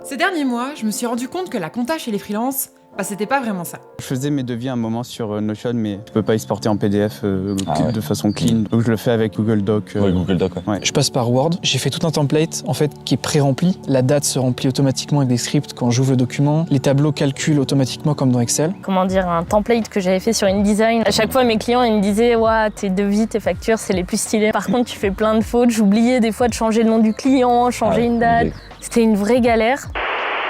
Ces derniers mois, je me suis rendu compte que la compta chez les freelances, c'était pas vraiment ça. Je faisais mes devis à un moment sur Notion, mais je peux pas exporter en PDF de façon clean. Donc je le fais avec Google Doc. Google Doc, ouais. Je passe par Word, j'ai fait tout un template en fait qui est pré-rempli. La date se remplit automatiquement avec des scripts quand j'ouvre le document. Les tableaux calculent automatiquement comme dans Excel. Un template que j'avais fait sur InDesign. À chaque fois, mes clients ils me disaient « tes devis, tes factures, c'est les plus stylés. Par contre, tu fais plein de fautes. J'oubliais des fois de changer le nom du client, changer une date. C'était une vraie galère. »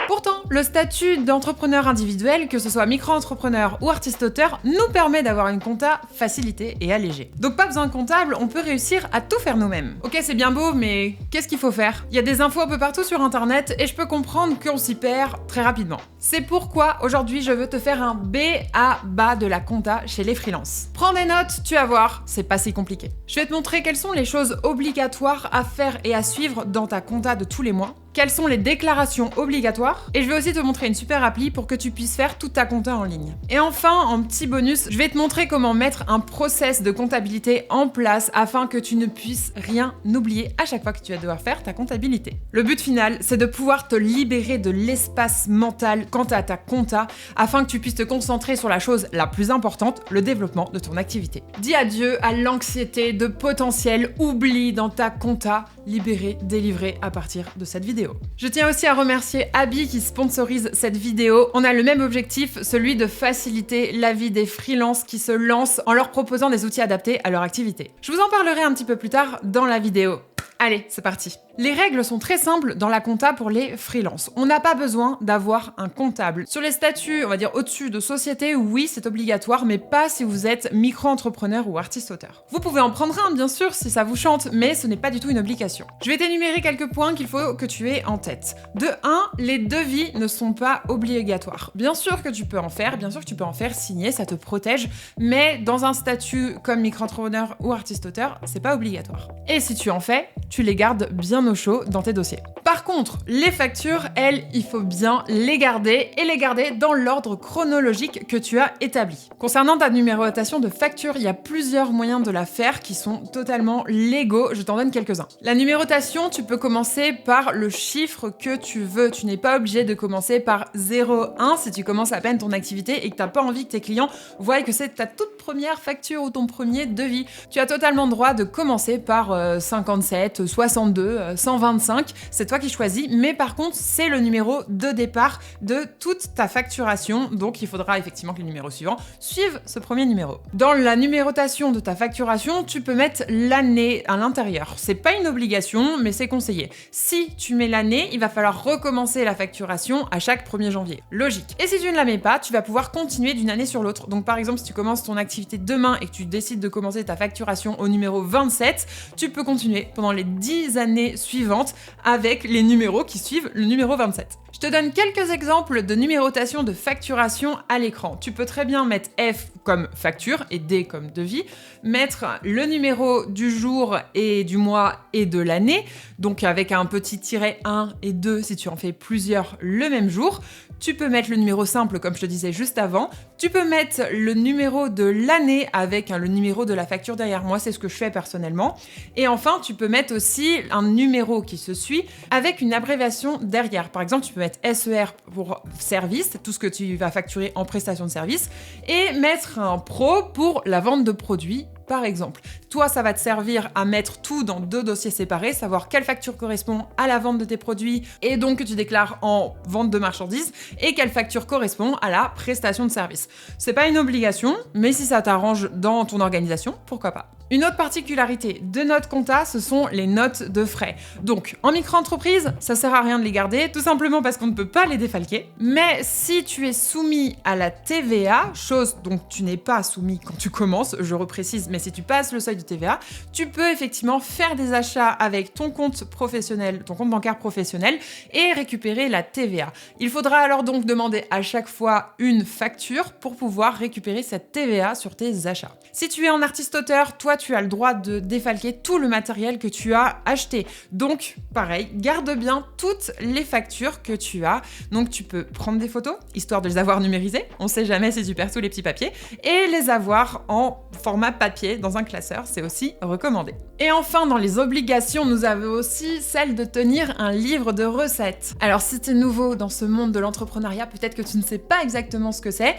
Pourtant, le statut d'entrepreneur individuel, que ce soit micro-entrepreneur ou artiste-auteur, nous permet d'avoir une compta facilitée et allégée. Donc pas besoin de comptable, on peut réussir à tout faire nous-mêmes. Ok, c'est bien beau, mais qu'est-ce qu'il faut faire? Il y a des infos un peu partout sur internet et je peux comprendre qu'on s'y perd très rapidement. C'est pourquoi aujourd'hui je veux te faire un B.A.-ba de la compta chez les freelances. Prends des notes, tu vas voir, c'est pas si compliqué. Je vais te montrer quelles sont les choses obligatoires à faire et à suivre dans ta compta de tous les mois. Quelles sont les déclarations obligatoires? Et je vais aussi te montrer une super appli pour que tu puisses faire toute ta compta en ligne. Et enfin, en petit bonus, je vais te montrer comment mettre un process de comptabilité en place afin que tu ne puisses rien oublier à chaque fois que tu vas devoir faire ta comptabilité. Le but final, c'est de pouvoir te libérer de l'espace mental quant à ta compta afin que tu puisses te concentrer sur la chose la plus importante, le développement de ton activité. Dis adieu à l'anxiété de potentiel oubli dans ta compta, libéré, délivré à partir de cette vidéo. Je tiens aussi à remercier Abby qui sponsorise cette vidéo. On a le même objectif, celui de faciliter la vie des freelances qui se lancent en leur proposant des outils adaptés à leur activité. Je vous en parlerai un petit peu plus tard dans la vidéo. Allez, c'est parti. Les règles sont très simples dans la compta pour les freelances. On n'a pas besoin d'avoir un comptable. Sur les statuts, on va dire au-dessus de société, oui, c'est obligatoire, mais pas si vous êtes micro-entrepreneur ou artiste-auteur. Vous pouvez en prendre un, bien sûr, si ça vous chante, mais ce n'est pas du tout une obligation. Je vais t'énumérer quelques points qu'il faut que tu aies en tête. De 1, les devis ne sont pas obligatoires. Bien sûr que tu peux en faire, bien sûr que tu peux en faire signer, ça te protège, mais dans un statut comme micro-entrepreneur ou artiste-auteur, c'est pas obligatoire. Et si tu en fais, tu les gardes bien au chaud dans tes dossiers. Par contre, les factures, elles, il faut bien les garder et les garder dans l'ordre chronologique que tu as établi. Concernant ta numérotation de facture, il y a plusieurs moyens de la faire qui sont totalement légaux, je t'en donne quelques-uns. La numérotation, tu peux commencer par le chiffre que tu veux. Tu n'es pas obligé de commencer par 0,1 si tu commences à peine ton activité et que tu n'as pas envie que tes clients voient que c'est ta toute première facture ou ton premier devis. Tu as totalement le droit de commencer par 57, 62, 125, c'est toi qui choisis, mais par contre, c'est le numéro de départ de toute ta facturation, donc il faudra effectivement que les numéros suivants suivent ce premier numéro. Dans la numérotation de ta facturation, tu peux mettre l'année à l'intérieur. C'est pas une obligation, mais c'est conseillé. Si tu mets l'année, il va falloir recommencer la facturation à chaque 1er janvier. Logique. Et si tu ne la mets pas, tu vas pouvoir continuer d'une année sur l'autre. Donc par exemple, si tu commences ton activité demain et que tu décides de commencer ta facturation au numéro 27, tu peux continuer pendant les 10 années suivantes avec les numéros qui suivent le numéro 27. Je te donne quelques exemples de numérotation de facturation à l'écran. Tu peux très bien mettre F comme facture et D comme devis, mettre le numéro du jour et du mois et de l'année, donc avec un petit tiret 1 et 2 si tu en fais plusieurs le même jour. Tu peux mettre le numéro simple comme je te disais juste avant. Tu peux mettre le numéro de l'année avec le numéro de la facture derrière. Moi, c'est ce que je fais personnellement. Et enfin, tu peux mettre aussi un numéro qui se suit avec une abréviation derrière. Par exemple, tu peux mettre SER pour service, tout ce que tu vas facturer en prestation de service, et mettre un pro pour la vente de produits, par exemple. Toi, ça va te servir à mettre tout dans 2 dossiers séparés, savoir quelle facture correspond à la vente de tes produits et donc que tu déclares en vente de marchandises et quelle facture correspond à la prestation de service. C'est pas une obligation, mais si ça t'arrange dans ton organisation, pourquoi pas. Une autre particularité de notre compta, ce sont les notes de frais. Donc, en micro-entreprise, ça sert à rien de les garder, tout simplement parce qu'on ne peut pas les défalquer. Mais si tu es soumis à la TVA, chose dont tu n'es pas soumis quand tu commences, je reprécise, mais si tu passes le seuil de TVA, tu peux effectivement faire des achats avec ton compte professionnel, ton compte bancaire professionnel et récupérer la TVA. Il faudra alors donc demander à chaque fois une facture pour pouvoir récupérer cette TVA sur tes achats. Si tu es un artiste-auteur, toi, tu as le droit de défalquer tout le matériel que tu as acheté. Donc, pareil, garde bien toutes les factures que tu as. Donc, tu peux prendre des photos, histoire de les avoir numérisées. On sait jamais si tu perds tous les petits papiers. Et les avoir en format papier dans un classeur. c'est aussi recommandé. Et enfin, dans les obligations, nous avons aussi celle de tenir un livre de recettes. Alors si tu es nouveau dans ce monde de l'entrepreneuriat, peut-être que tu ne sais pas exactement ce que c'est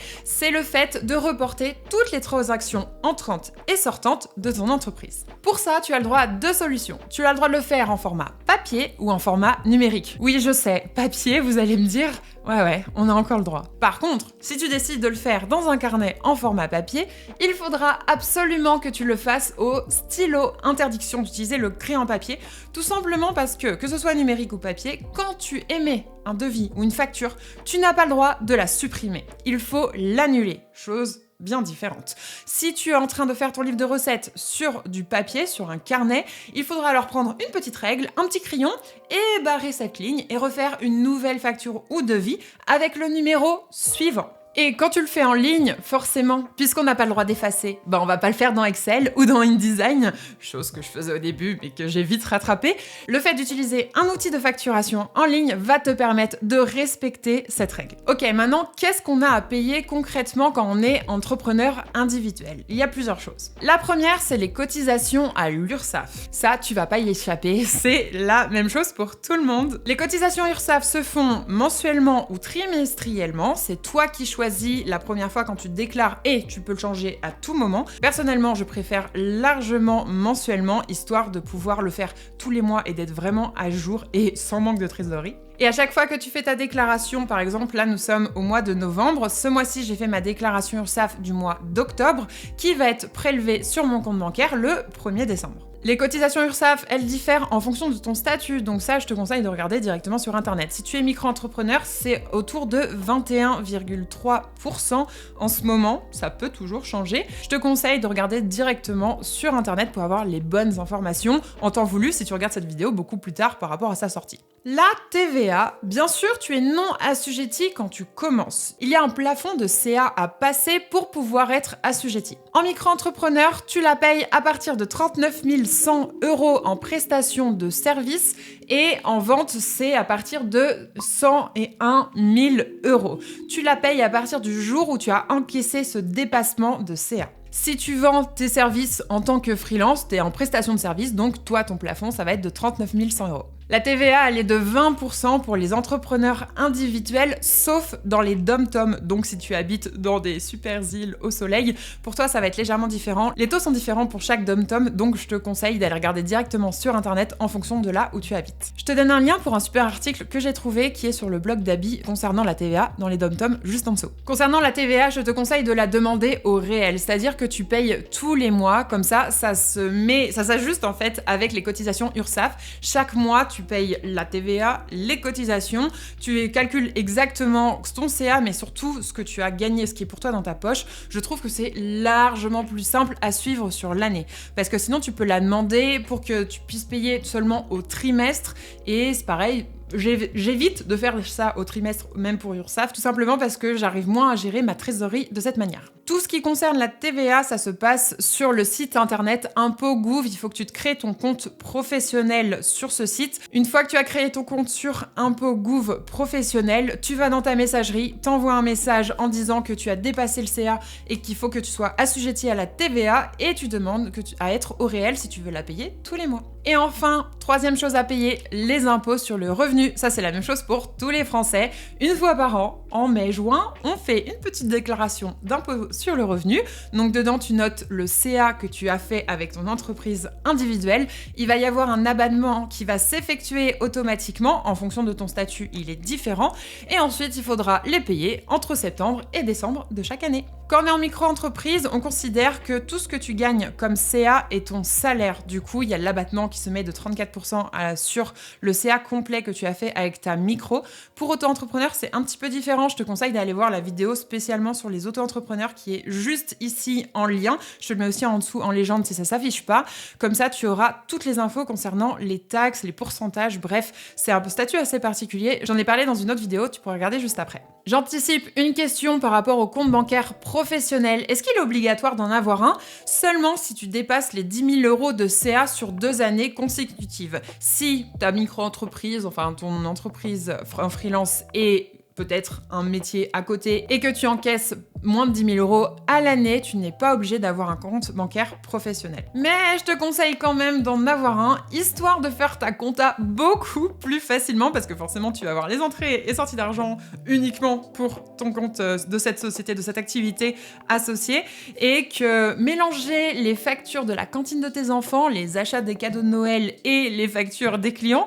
le fait de reporter toutes les transactions entrantes et sortantes de ton entreprise. Pour ça, tu as le droit à 2 solutions. Tu as le droit de le faire en format papier ou en format numérique. Oui, je sais, papier, vous allez me dire, ouais, on a encore le droit. Par contre, si tu décides de le faire dans un carnet en format papier, il faudra absolument que tu le fasses au stylo. Interdiction d'utiliser le crayon papier, tout simplement parce que ce soit numérique ou papier, quand tu émets un devis ou une facture, tu n'as pas le droit de la supprimer. Il faut l'annuler, chose bien différente. Si tu es en train de faire ton livre de recettes sur du papier, sur un carnet, il faudra alors prendre une petite règle, un petit crayon et barrer cette ligne et refaire une nouvelle facture ou devis avec le numéro suivant. Et quand tu le fais en ligne, forcément, puisqu'on n'a pas le droit d'effacer, on va pas le faire dans Excel ou dans InDesign, chose que je faisais au début mais que j'ai vite rattrapé. Le fait d'utiliser un outil de facturation en ligne va te permettre de respecter cette règle. Ok, maintenant, qu'est-ce qu'on a à payer concrètement quand on est entrepreneur individuel? Il y a plusieurs choses. La première, c'est les cotisations à l'URSSAF. Ça, tu vas pas y échapper, c'est la même chose pour tout le monde. Les cotisations URSSAF se font mensuellement ou trimestriellement, c'est toi qui choisis la première fois quand tu te déclares et tu peux le changer à tout moment. Personnellement, je préfère largement mensuellement, histoire de pouvoir le faire tous les mois et d'être vraiment à jour et sans manque de trésorerie. Et à chaque fois que tu fais ta déclaration, par exemple, là nous sommes au mois de novembre, ce mois-ci j'ai fait ma déclaration URSSAF du mois d'octobre qui va être prélevée sur mon compte bancaire le 1er décembre. Les cotisations URSSAF, elles diffèrent en fonction de ton statut, donc ça je te conseille de regarder directement sur internet. Si tu es micro-entrepreneur, c'est autour de 21,3% en ce moment, ça peut toujours changer. Je te conseille de regarder directement sur internet pour avoir les bonnes informations en temps voulu si tu regardes cette vidéo beaucoup plus tard par rapport à sa sortie. La TVA, bien sûr, tu es non assujetti quand tu commences. Il y a un plafond de CA à passer pour pouvoir être assujetti. En micro-entrepreneur, tu la payes à partir de 39 100 € en prestation de service et en vente, c'est à partir de 101 000 €. Tu la payes à partir du jour où tu as encaissé ce dépassement de CA. Si tu vends tes services en tant que freelance, tu es en prestation de service, donc toi, ton plafond, ça va être de 39 100 €. La TVA, elle est de 20% pour les entrepreneurs individuels, sauf dans les dom-toms. Donc si tu habites dans des super îles au soleil, pour toi, ça va être légèrement différent. Les taux sont différents pour chaque dom-tom, donc je te conseille d'aller regarder directement sur internet en fonction de là où tu habites. Je te donne un lien pour un super article que j'ai trouvé qui est sur le blog d'Abby concernant la TVA dans les dom-toms juste en dessous. Concernant la TVA, je te conseille de la demander au réel, c'est-à-dire que tu payes tous les mois, comme ça s'ajuste en fait avec les cotisations URSSAF. Chaque mois, tu payes la TVA, les cotisations, tu calcules exactement ton CA, mais surtout ce que tu as gagné, ce qui est pour toi dans ta poche. Je trouve que c'est largement plus simple à suivre sur l'année. Parce que sinon, tu peux la demander pour que tu puisses payer seulement au trimestre. Et c'est pareil, j'évite de faire ça au trimestre, même pour URSSAF, tout simplement parce que j'arrive moins à gérer ma trésorerie de cette manière. Tout ce qui concerne la TVA, ça se passe sur le site internet Impôts.gouv. Il faut que tu te crées ton compte professionnel sur ce site. Une fois que tu as créé ton compte sur Impôts.gouv professionnel, tu vas dans ta messagerie, t'envoies un message en disant que tu as dépassé le CA et qu'il faut que tu sois assujetti à la TVA et tu demandes à être au réel si tu veux la payer tous les mois. Et enfin, troisième chose à payer, les impôts sur le revenu. Ça, c'est la même chose pour tous les Français. Une fois par an, en mai-juin, on fait une petite déclaration d'impôt sur le revenu. Donc dedans, tu notes le CA que tu as fait avec ton entreprise individuelle. Il va y avoir un abattement qui va s'effectuer automatiquement. En fonction de ton statut, il est différent. Et ensuite, il faudra les payer entre septembre et décembre de chaque année. Quand on est en micro-entreprise, on considère que tout ce que tu gagnes comme CA est ton salaire. Du coup, il y a l'abattement qui se met de 34% sur le CA complet que tu as fait avec ta micro. Pour auto-entrepreneur, c'est un petit peu différent. Je te conseille d'aller voir la vidéo spécialement sur les auto-entrepreneurs qui est juste ici en lien. Je te le mets aussi en dessous en légende si ça s'affiche pas. Comme ça, tu auras toutes les infos concernant les taxes, les pourcentages. Bref, c'est un statut assez particulier. J'en ai parlé dans une autre vidéo, tu pourras regarder juste après. J'anticipe une question par rapport au compte bancaire professionnel. Est-ce qu'il est obligatoire d'en avoir un seulement si tu dépasses les 10 000 € de CA sur 2 années consécutives? Si ta micro-entreprise, enfin ton entreprise en freelance est peut-être un métier à côté et que tu encaisses moins de 10 000 € à l'année, tu n'es pas obligé d'avoir un compte bancaire professionnel. Mais je te conseille quand même d'en avoir un, histoire de faire ta compta beaucoup plus facilement, parce que forcément tu vas avoir les entrées et sorties d'argent uniquement pour ton compte de cette société, de cette activité associée, et que mélanger les factures de la cantine de tes enfants, les achats des cadeaux de Noël et les factures des clients,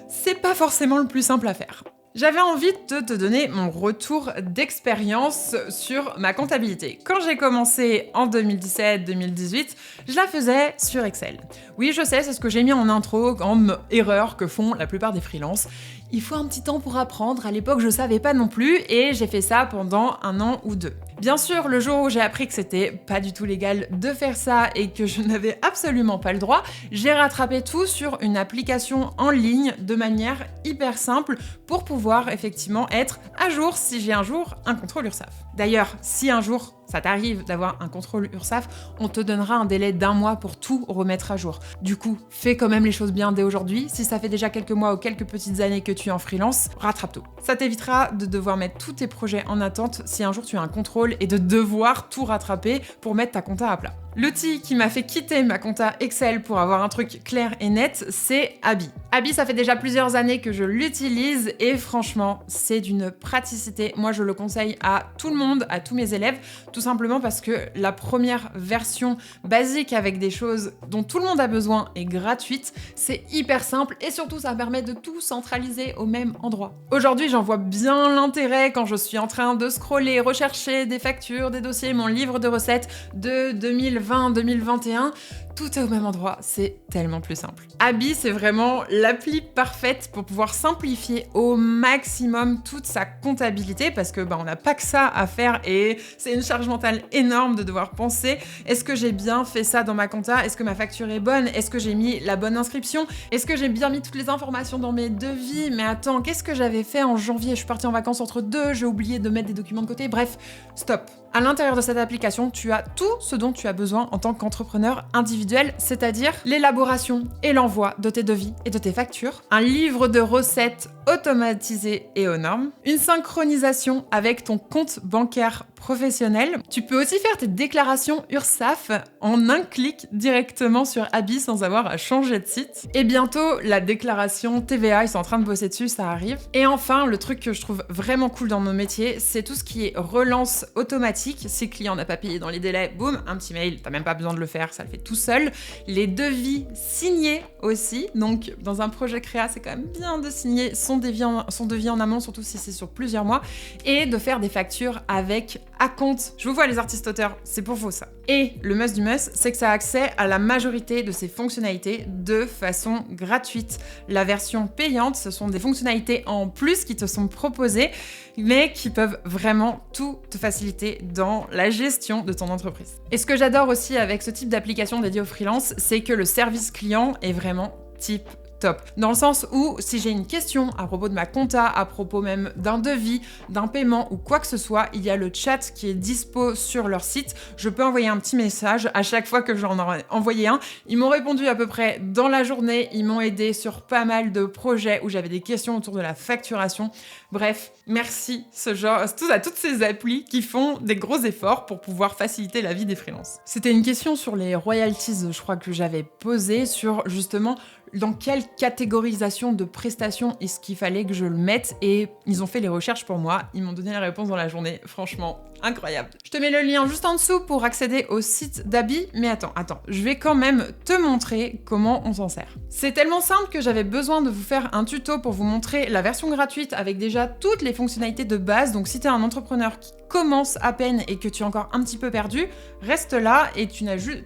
c'est pas forcément le plus simple à faire. J'avais envie de te donner mon retour d'expérience sur ma comptabilité. Quand j'ai commencé en 2017-2018, je la faisais sur Excel. Oui, je sais, c'est ce que j'ai mis en intro comme erreur que font la plupart des freelances. Il faut un petit temps pour apprendre, à l'époque je savais pas non plus, et j'ai fait ça pendant 1 an ou 2. Bien sûr, le jour où j'ai appris que c'était pas du tout légal de faire ça et que je n'avais absolument pas le droit, j'ai rattrapé tout sur une application en ligne de manière hyper simple pour pouvoir effectivement être à jour si j'ai un jour un contrôle URSSAF. D'ailleurs, si un jour ça t'arrive d'avoir un contrôle URSSAF, on te donnera un délai d'1 mois pour tout remettre à jour. Du coup, fais quand même les choses bien dès aujourd'hui. Si ça fait déjà quelques mois ou quelques petites années que tu es en freelance, rattrape tout. Ça t'évitera de devoir mettre tous tes projets en attente si un jour tu as un contrôle et de devoir tout rattraper pour mettre ta compta à plat. L'outil qui m'a fait quitter ma compta Excel pour avoir un truc clair et net, c'est Abby. Abby, ça fait déjà plusieurs années que je l'utilise et franchement, c'est d'une praticité. Moi, je le conseille à tout le monde, à tous mes élèves, tout simplement parce que la première version basique avec des choses dont tout le monde a besoin est gratuite, c'est hyper simple et surtout, ça permet de tout centraliser au même endroit. Aujourd'hui, j'en vois bien l'intérêt quand je suis en train de scroller, rechercher des factures, des dossiers, mon livre de recettes de 2020-2021, tout est au même endroit, c'est tellement plus simple. Abby, c'est vraiment l'appli parfaite pour pouvoir simplifier au maximum toute sa comptabilité parce que on n'a pas que ça à faire et c'est une charge mentale énorme de devoir penser est-ce que j'ai bien fait ça dans ma compta? Est-ce que ma facture est bonne? Est-ce que j'ai mis la bonne inscription? Est-ce que j'ai bien mis toutes les informations dans mes devis? Mais attends, qu'est-ce que j'avais fait en janvier? Je suis partie en vacances entre deux, j'ai oublié de mettre des documents de côté. Bref, stop. À l'intérieur de cette application, tu as tout ce dont tu as besoin en tant qu'entrepreneur individuel, c'est-à-dire l'élaboration et l'envoi de tes devis et de tes factures, un livre de recettes automatisé et aux normes, une synchronisation avec ton compte bancaire professionnel. Tu peux aussi faire tes déclarations URSSAF en un clic directement sur Abby sans avoir à changer de site. Et bientôt, la déclaration TVA, ils sont en train de bosser dessus, ça arrive. Et enfin, le truc que je trouve vraiment cool dans nos métiers, c'est tout ce qui est relance automatique. Si le client n'a pas payé dans les délais, boum, un petit mail, t'as même pas besoin de le faire, ça le fait tout seul. Les devis signés aussi, donc dans un projet créa, c'est quand même bien de signer son devis en amont, surtout si c'est sur plusieurs mois, et de faire des factures avec acompte. Je vous vois les artistes auteurs, c'est pour vous ça. Et le must du must, c'est que ça a accès à la majorité de ces fonctionnalités de façon gratuite. La version payante, ce sont des fonctionnalités en plus qui te sont proposées, mais qui peuvent vraiment tout te faciliter dans la gestion de ton entreprise. Et ce que j'adore aussi avec ce type d'application dédiée aux freelance, c'est que le service client est vraiment type top. Dans le sens où, si j'ai une question à propos de ma compta, à propos même d'un devis, d'un paiement ou quoi que ce soit, il y a le chat qui est dispo sur leur site. Je peux envoyer un petit message à chaque fois que j'en ai envoyé un. Ils m'ont répondu à peu près dans la journée. Ils m'ont aidé sur pas mal de projets où j'avais des questions autour de la facturation. Bref, merci à toutes ces applis qui font des gros efforts pour pouvoir faciliter la vie des freelances. C'était une question sur les royalties, je crois que j'avais posé sur justement dans quelle catégorisation de prestations est-ce qu'il fallait que je le mette, et ils ont fait les recherches pour moi, ils m'ont donné la réponse dans la journée, franchement incroyable. Je te mets le lien juste en dessous pour accéder au site d'Abby, mais attends, je vais quand même te montrer comment on s'en sert. C'est tellement simple que j'avais besoin de vous faire un tuto pour vous montrer la version gratuite avec déjà toutes les fonctionnalités de base, donc si t'es un entrepreneur qui commence à peine et que tu es encore un petit peu perdu, reste là et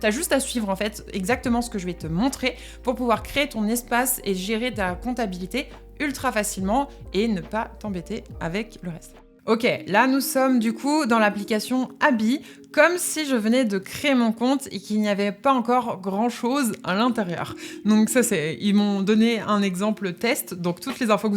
t'as juste à suivre en fait exactement ce que je vais te montrer pour pouvoir créer ton espace et gérer ta comptabilité ultra facilement et ne pas t'embêter avec le reste. Ok, là nous sommes du coup dans l'application Abby. comme si je venais de créer mon compte et qu'il n'y avait pas encore grand-chose à l'intérieur. Donc ça, ils m'ont donné un exemple test, donc toutes les infos que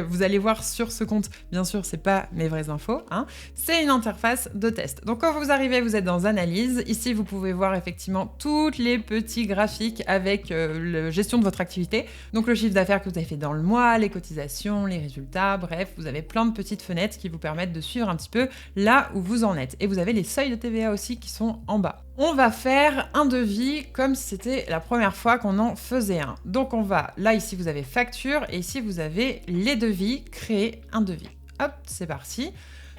vous allez voir sur ce compte, bien sûr, c'est pas mes vraies infos, hein. C'est une interface de test. Donc quand vous arrivez, vous êtes dans Analyse. Ici, vous pouvez voir effectivement tous les petits graphiques avec la gestion de votre activité. Donc le chiffre d'affaires que vous avez fait dans le mois, les cotisations, les résultats, bref, vous avez plein de petites fenêtres qui vous permettent de suivre un petit peu là où vous en êtes. Et vous avez les seuils de TVA aussi qui sont en bas. On va faire un devis comme si c'était la première fois qu'on en faisait un. Donc on va, là ici vous avez facture et ici vous avez les devis, créer un devis. Hop, c'est parti.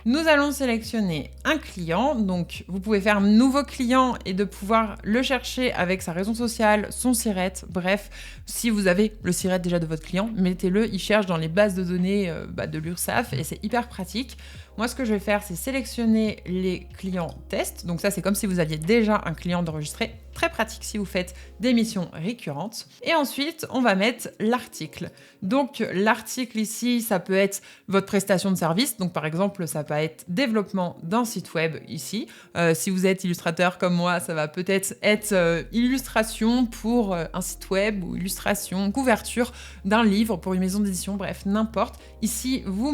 Nous allons sélectionner un client, donc vous pouvez faire nouveau client et de pouvoir le chercher avec sa raison sociale, son SIRET, bref, si vous avez le SIRET déjà de votre client, mettez-le, il cherche dans les bases de données de l'URSSAF et c'est hyper pratique. Moi, ce que je vais faire, c'est sélectionner les clients test. Donc ça, c'est comme si vous aviez déjà un client d'enregistré. Très pratique si vous faites des missions récurrentes. Et ensuite, on va mettre l'article. Donc l'article ici, ça peut être votre prestation de service. Donc par exemple, ça peut être développement d'un site web ici. Si vous êtes illustrateur comme moi, ça va peut-être être illustration pour un site web ou illustration, couverture d'un livre pour une maison d'édition. Bref, n'importe. Ici, vous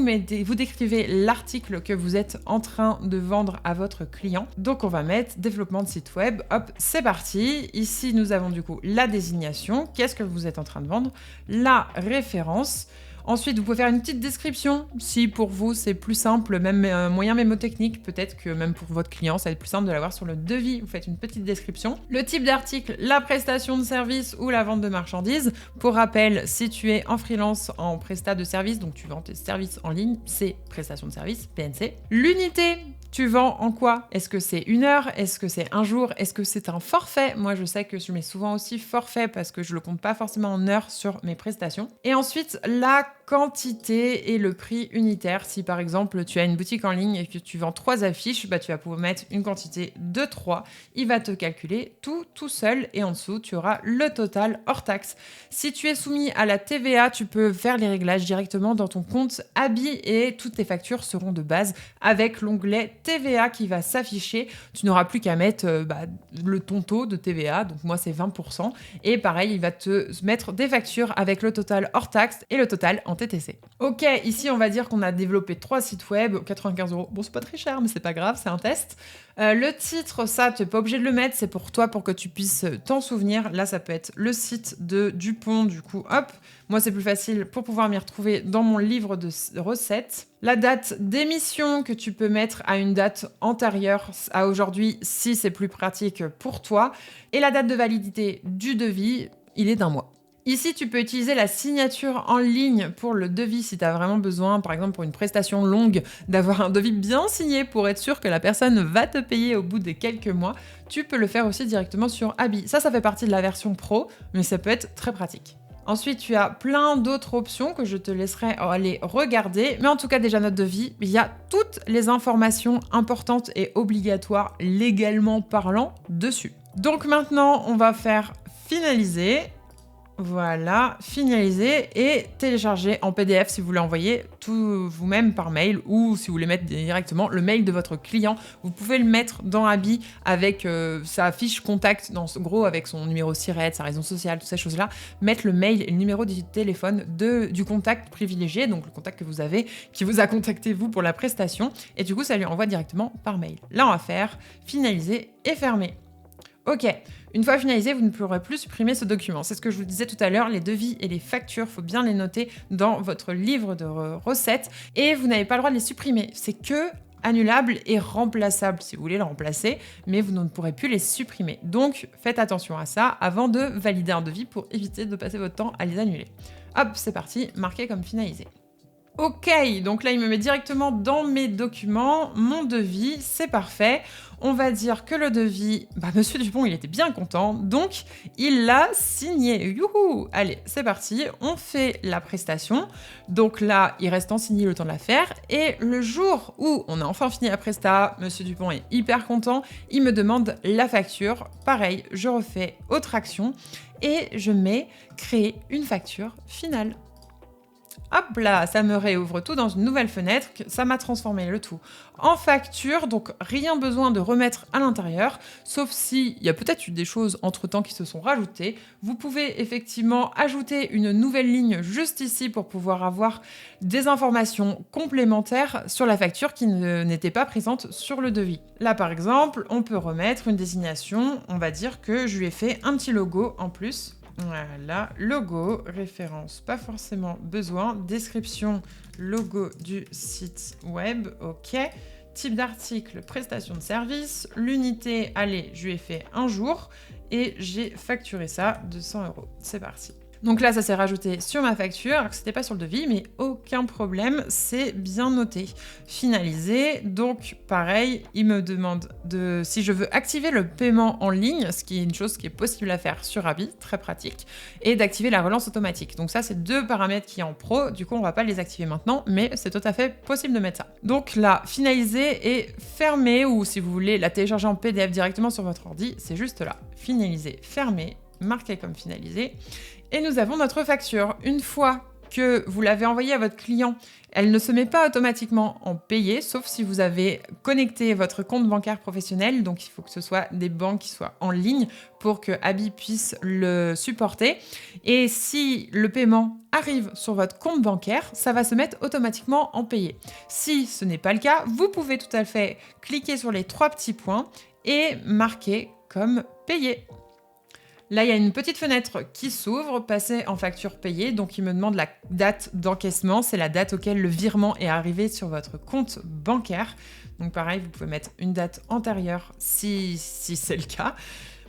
décrivez l'article que vous êtes en train de vendre à votre client. Donc on va mettre développement de site web. Hop, c'est parti. Ici, nous avons du coup la désignation. Qu'est-ce que vous êtes en train de vendre? La référence. Ensuite, vous pouvez faire une petite description. Si pour vous, c'est plus simple, même moyen mémotechnique, peut-être que même pour votre client, ça va être plus simple de l'avoir sur le devis. Vous faites une petite description. Le type d'article, la prestation de service ou la vente de marchandises. Pour rappel, si tu es en freelance, en prestat de service, donc tu vends tes services en ligne, c'est prestation de service, PNC. L'unité, tu vends en quoi? Est-ce que c'est 1 heure? Est-ce que c'est 1 jour? Est-ce que c'est un forfait? Moi, je sais que je mets souvent aussi forfait parce que je le compte pas forcément en heures sur mes prestations. Et ensuite, la quantité et le prix unitaire. Si par exemple, tu as une boutique en ligne et que tu vends 3 affiches, bah, tu vas pouvoir mettre une quantité de 3. Il va te calculer tout seul et en dessous, tu auras le total hors taxe. Si tu es soumis à la TVA, tu peux faire les réglages directement dans ton compte Habit et toutes tes factures seront de base avec l'onglet TVA qui va s'afficher. Tu n'auras plus qu'à mettre ton taux de TVA, donc moi c'est 20%. Et pareil, il va te mettre des factures avec le total hors taxe et le total en TTC. Ok, ici on va dire qu'on a développé 3 sites web, 95 €. Bon, c'est pas très cher, mais c'est pas grave, c'est un test. Le titre, ça, tu n'es pas obligé de le mettre, c'est pour toi, pour que tu puisses t'en souvenir. Là, ça peut être le site de Dupont, du coup, hop. Moi, c'est plus facile pour pouvoir m'y retrouver dans mon livre de recettes. La date d'émission que tu peux mettre à une date antérieure à aujourd'hui, si c'est plus pratique pour toi. Et la date de validité du devis, il est d'1 mois. Ici, tu peux utiliser la signature en ligne pour le devis si tu as vraiment besoin, par exemple pour une prestation longue, d'avoir un devis bien signé pour être sûr que la personne va te payer au bout de quelques mois. Tu peux le faire aussi directement sur Habit. Ça fait partie de la version pro, mais ça peut être très pratique. Ensuite, tu as plein d'autres options que je te laisserai aller regarder. Mais en tout cas, déjà notre devis, il y a toutes les informations importantes et obligatoires légalement parlant dessus. Donc maintenant, on va faire finaliser. Voilà, finaliser et télécharger en PDF si vous voulez envoyer tout vous-même par mail ou si vous voulez mettre directement le mail de votre client. Vous pouvez le mettre dans Habit avec sa fiche contact, gros avec son numéro SIRET, sa raison sociale, toutes ces choses-là. Mettre le mail et le numéro du téléphone du contact privilégié, donc le contact que vous avez, qui vous a contacté vous pour la prestation. Et du coup, ça lui envoie directement par mail. Là, on va faire finaliser et fermer. Ok, une fois finalisé, vous ne pourrez plus supprimer ce document. C'est ce que je vous disais tout à l'heure, les devis et les factures, il faut bien les noter dans votre livre de recettes et vous n'avez pas le droit de les supprimer. C'est que annulable et remplaçable si vous voulez le remplacer, mais vous ne pourrez plus les supprimer. Donc faites attention à ça avant de valider un devis pour éviter de passer votre temps à les annuler. Hop, c'est parti, marqué comme finalisé. Ok, donc là il me met directement dans mes documents, mon devis, c'est parfait. On va dire que le devis, Monsieur Dupont il était bien content, donc il l'a signé. Youhou! Allez, c'est parti, on fait la prestation. Donc là, il reste en signé le temps de la faire. Et le jour où on a enfin fini la presta, Monsieur Dupont est hyper content, il me demande la facture. Pareil, je refais autre action et je mets créer une facture finale. hop là, ça me réouvre tout dans une nouvelle fenêtre, ça m'a transformé le tout en facture, donc rien besoin de remettre à l'intérieur, sauf s'il y a peut-être eu des choses entre-temps qui se sont rajoutées. Vous pouvez effectivement ajouter une nouvelle ligne juste ici pour pouvoir avoir des informations complémentaires sur la facture qui n'étaient pas présentes sur le devis. Là par exemple, on peut remettre une désignation, on va dire que je lui ai fait un petit logo en plus. Voilà, logo, référence, pas forcément besoin, description, logo du site web, ok. Type d'article, prestation de service, l'unité, allez, je lui ai fait un jour et j'ai facturé ça 200 €. C'est parti. Donc là, ça s'est rajouté sur ma facture, alors que c'était pas sur le devis, mais aucun problème, c'est bien noté. Finalisé, donc pareil, il me demande si je veux activer le paiement en ligne, ce qui est une chose qui est possible à faire sur Abi, très pratique, et d'activer la relance automatique. Donc ça, c'est 2 paramètres qui sont en pro, du coup, on va pas les activer maintenant, mais c'est tout à fait possible de mettre ça. Donc là, finaliser et fermer, ou si vous voulez la télécharger en PDF directement sur votre ordi, c'est juste là. Finaliser, fermer, marquer comme finalisé. Et nous avons notre facture. Une fois que vous l'avez envoyée à votre client, elle ne se met pas automatiquement en payé, sauf si vous avez connecté votre compte bancaire professionnel. Donc, il faut que ce soit des banques qui soient en ligne pour que Abi puisse le supporter. Et si le paiement arrive sur votre compte bancaire, ça va se mettre automatiquement en payé. Si ce n'est pas le cas, vous pouvez tout à fait cliquer sur les 3 petits points et marquer comme payé. Là, il y a une petite fenêtre qui s'ouvre, passer en facture payée. Donc, il me demande la date d'encaissement. C'est la date auquel le virement est arrivé sur votre compte bancaire. Donc, pareil, vous pouvez mettre une date antérieure si c'est le cas.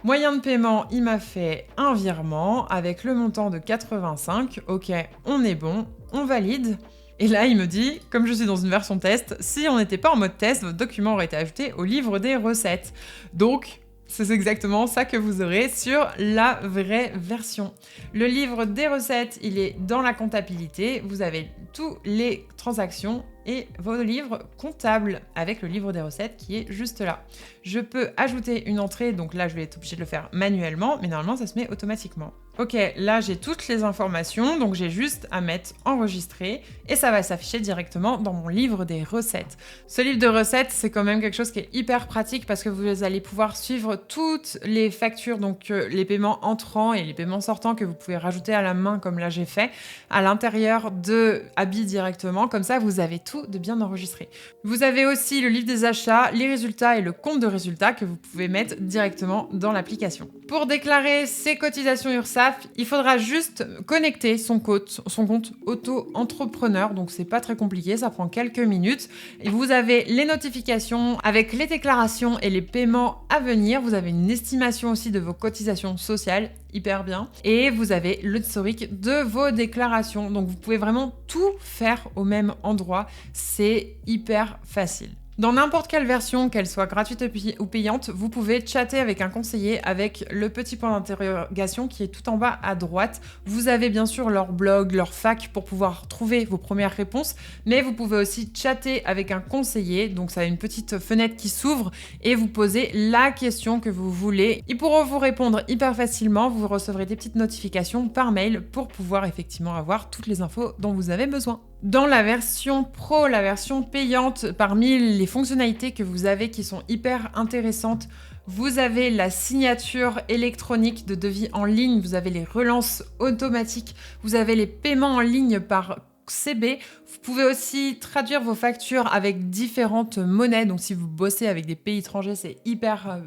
Moyen de paiement, il m'a fait un virement avec le montant de 85. Ok, on est bon, on valide. Et là, il me dit, comme je suis dans une version test, si on n'était pas en mode test, votre document aurait été ajouté au livre des recettes. Donc, c'est exactement ça que vous aurez sur la vraie version. Le livre des recettes, il est dans la comptabilité. Vous avez toutes les transactions et vos livres comptables avec le livre des recettes qui est juste là. Je peux ajouter une entrée, donc là je vais être obligée de le faire manuellement, mais normalement ça se met automatiquement. Ok, là j'ai toutes les informations, donc j'ai juste à mettre enregistrer et ça va s'afficher directement dans mon livre des recettes. Ce livre de recettes, c'est quand même quelque chose qui est hyper pratique parce que vous allez pouvoir suivre toutes les factures, donc les paiements entrants et les paiements sortants que vous pouvez rajouter à la main comme là j'ai fait, à l'intérieur de Abi directement, comme ça vous avez tout de bien enregistré. Vous avez aussi le livre des achats, les résultats et le compte de résultats que vous pouvez mettre directement dans l'application. Pour déclarer ses cotisations URSSAF, il faudra juste connecter son compte auto-entrepreneur, donc c'est pas très compliqué, ça prend quelques minutes. Et vous avez les notifications avec les déclarations et les paiements à venir. Vous avez une estimation aussi de vos cotisations sociales, hyper bien. Et vous avez l'historique de vos déclarations. Donc vous pouvez vraiment tout faire au même endroit. C'est hyper facile. Dans n'importe quelle version, qu'elle soit gratuite ou payante, vous pouvez chatter avec un conseiller avec le petit point d'interrogation qui est tout en bas à droite. Vous avez bien sûr leur blog, leur fac pour pouvoir trouver vos premières réponses, mais vous pouvez aussi chatter avec un conseiller. Donc ça a une petite fenêtre qui s'ouvre et vous posez la question que vous voulez. Ils pourront vous répondre hyper facilement. Vous recevrez des petites notifications par mail pour pouvoir effectivement avoir toutes les infos dont vous avez besoin. Dans la version pro, la version payante, parmi les fonctionnalités que vous avez qui sont hyper intéressantes, vous avez la signature électronique de devis en ligne, vous avez les relances automatiques, vous avez les paiements en ligne par CB. Vous pouvez aussi traduire vos factures avec différentes monnaies. Donc si vous bossez avec des pays étrangers, c'est hyper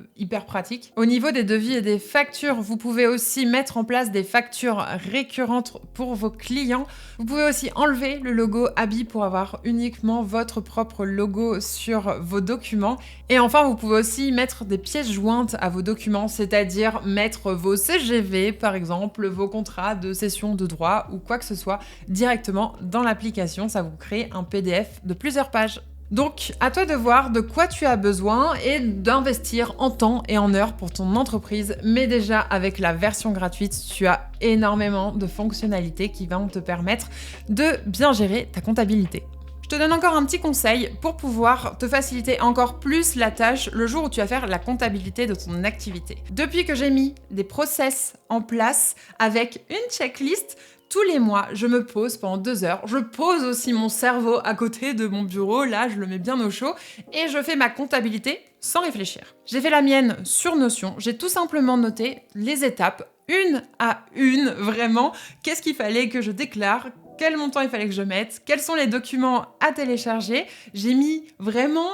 pratique. Au niveau des devis et des factures, vous pouvez aussi mettre en place des factures récurrentes pour vos clients. Vous pouvez aussi enlever le logo Abi pour avoir uniquement votre propre logo sur vos documents. Et enfin, vous pouvez aussi mettre des pièces jointes à vos documents, c'est-à-dire mettre vos CGV, par exemple, vos contrats de cession de droit ou quoi que ce soit directement dans l'application. Ça vous crée un PDF de plusieurs pages. Donc, à toi de voir de quoi tu as besoin et d'investir en temps et en heures pour ton entreprise. Mais déjà, avec la version gratuite, tu as énormément de fonctionnalités qui vont te permettre de bien gérer ta comptabilité. Je te donne encore un petit conseil pour pouvoir te faciliter encore plus la tâche le jour où tu vas faire la comptabilité de ton activité. Depuis que j'ai mis des process en place avec une checklist, Tous les mois, je me pose pendant 2 heures. Je pose aussi mon cerveau à côté de mon bureau, là, je le mets bien au chaud, et je fais ma comptabilité sans réfléchir. J'ai fait la mienne sur Notion, j'ai tout simplement noté les étapes, une à une, vraiment, qu'est-ce qu'il fallait que je déclare, quel montant il fallait que je mette, quels sont les documents à télécharger. J'ai mis vraiment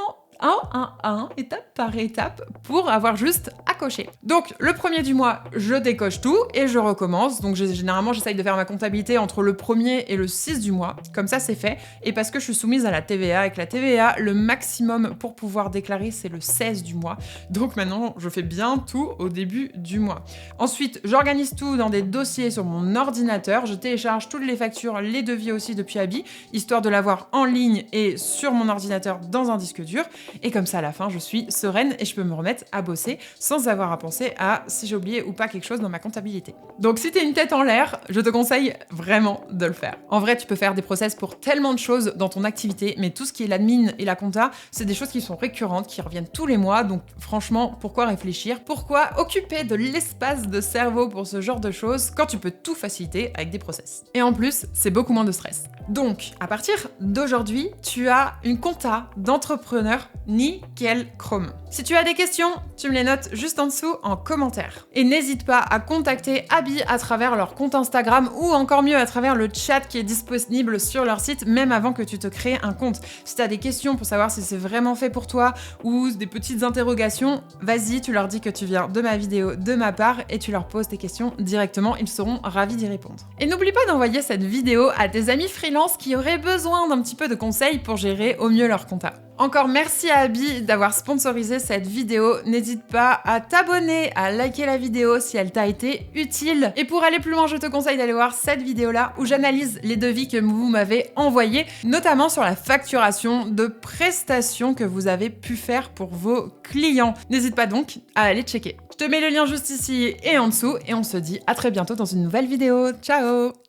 étape par étape, pour avoir juste à cocher. Donc, le premier du mois, je décoche tout et je recommence. Donc, généralement, j'essaye de faire ma comptabilité entre le 1er et le 6 du mois. Comme ça, c'est fait. Et parce que je suis soumise à la TVA, avec la TVA, le maximum pour pouvoir déclarer, c'est le 16 du mois. Donc, maintenant, je fais bien tout au début du mois. Ensuite, j'organise tout dans des dossiers sur mon ordinateur. Je télécharge toutes les factures, les devis aussi depuis Abi, histoire de l'avoir en ligne et sur mon ordinateur dans un disque dur. Et comme ça, à la fin, je suis sereine et je peux me remettre à bosser sans avoir à penser à si j'ai oublié ou pas quelque chose dans ma comptabilité. Donc si t'es une tête en l'air, je te conseille vraiment de le faire. En vrai, tu peux faire des process pour tellement de choses dans ton activité, mais tout ce qui est l'admin et la compta, c'est des choses qui sont récurrentes, qui reviennent tous les mois, donc franchement, pourquoi réfléchir? Pourquoi occuper de l'espace de cerveau pour ce genre de choses quand tu peux tout faciliter avec des process? Et en plus, c'est beaucoup moins de stress. Donc, à partir d'aujourd'hui, tu as une compta d'entrepreneur nickel chrome. Si tu as des questions, tu me les notes juste en dessous en commentaire. Et n'hésite pas à contacter Abi à travers leur compte Instagram ou encore mieux à travers le chat qui est disponible sur leur site même avant que tu te crées un compte. Si tu as des questions pour savoir si c'est vraiment fait pour toi ou des petites interrogations, vas-y, tu leur dis que tu viens de ma vidéo, de ma part et tu leur poses tes questions directement, ils seront ravis d'y répondre. Et n'oublie pas d'envoyer cette vidéo à tes amis freelance qui auraient besoin d'un petit peu de conseils pour gérer au mieux leur compta. Encore merci à Abi d'avoir sponsorisé cette vidéo. N'hésite pas à t'abonner, à liker la vidéo si elle t'a été utile. Et pour aller plus loin, je te conseille d'aller voir cette vidéo-là où j'analyse les devis que vous m'avez envoyés, notamment sur la facturation de prestations que vous avez pu faire pour vos clients. N'hésite pas donc à aller checker. Je te mets le lien juste ici et en dessous et on se dit à très bientôt dans une nouvelle vidéo. Ciao!